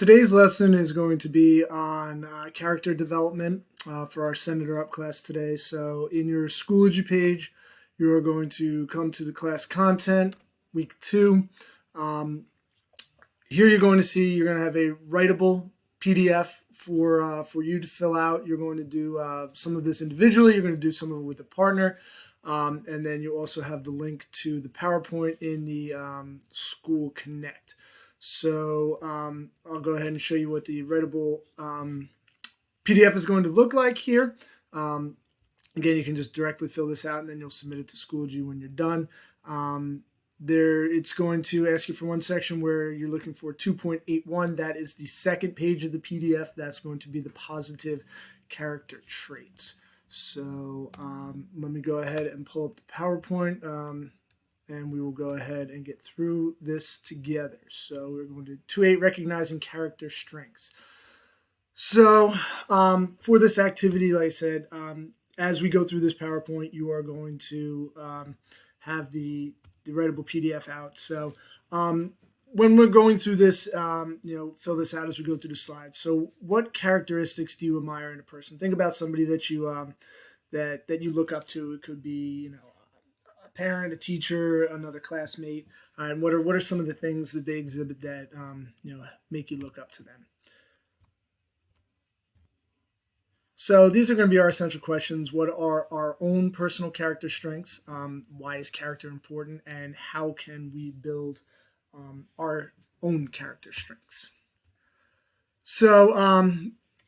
Today's lesson is going to be on character development for our Senator Up class today. So in your Schoology page, you are going to come to the class content, week 2. Here you're going to see you're going to have a writable PDF for you to fill out. You're going to do some of this individually. You're going to do some of it with a partner. And then you also have the link to the PowerPoint in the School Connect. So I'll go ahead and show you what the writable PDF is going to look like here. Again, you can just directly fill this out and then you'll submit it to Schoology when you're done. It's going to ask you for one section where you're looking for 2.81. That is the second page of the PDF. That's going to be the positive character traits. So let me go ahead and pull up the PowerPoint. And we will go ahead and get through this together. So we're going to 2.8, recognizing character strengths. So for this activity, like I said, as we go through this PowerPoint, you are going to have the writable PDF out. So when we're going through this, fill this out as we go through the slides. So what characteristics do you admire in a person? Think about somebody that you that you look up to. It could be, parent, a teacher, another classmate, and what are some of the things that they exhibit that make you look up to them? So these are going to be our essential questions. What are our own personal character strengths? Why is character important? And how can we build our own character strengths? So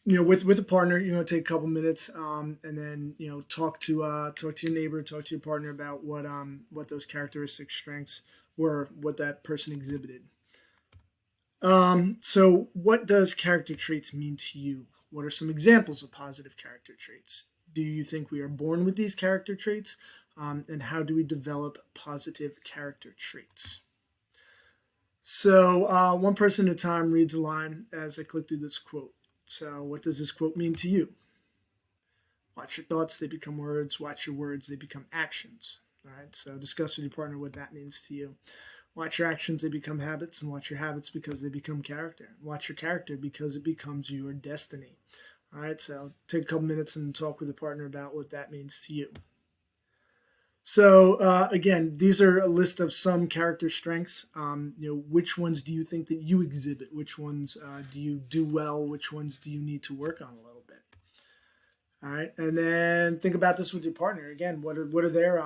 with a partner, you're going to take a couple minutes, and then talk to your neighbor, talk to your partner about what those characteristic strengths were, what that person exhibited. So what does character traits mean to you? What are some examples of positive character traits? Do you think we are born with these character traits? And how do we develop positive character traits? So one person at a time reads a line as I click through this quote. So what does this quote mean to you? Watch your thoughts, they become words. Watch your words, they become actions. All right, so discuss with your partner what that means to you. Watch your actions, they become habits, and watch your habits because they become character. Watch your character because it becomes your destiny. All right, so take a couple minutes and talk with your partner about what that means to you. So again, these are a list of some character strengths. Which ones do you think that you exhibit? Which ones do you do well? Which ones do you need to work on a little bit? All right, and then think about this with your partner. Again, what are their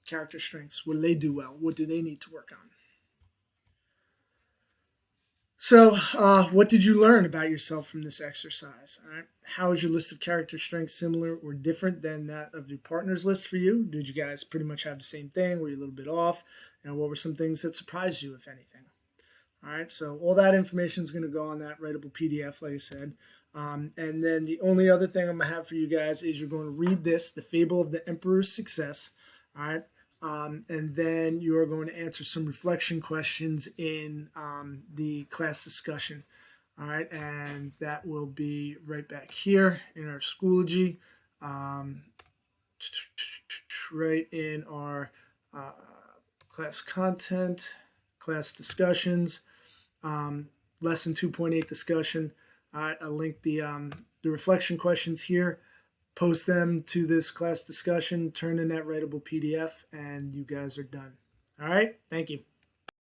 character strengths? What do they do well? What do they need to work on? So what did you learn about yourself from this exercise? All right. How is your list of character strengths similar or different than that of your partner's list for you? Did you guys pretty much have the same thing? Were you a little bit off? And what were some things that surprised you, if anything? All right, so all that information is going to go on that writable PDF, like I said. And then the only other thing I'm going to have for you guys is you're going to read this, The Fable of the Emperor's Success. All right. And then you are going to answer some reflection questions in the class discussion. All right, and that will be right back here in our Schoology, right in our class content, class discussions, lesson 2.8 discussion. All right, I'll link the reflection questions here. Post them to this class discussion, turn in that writable PDF, and you guys are done. All right, thank you.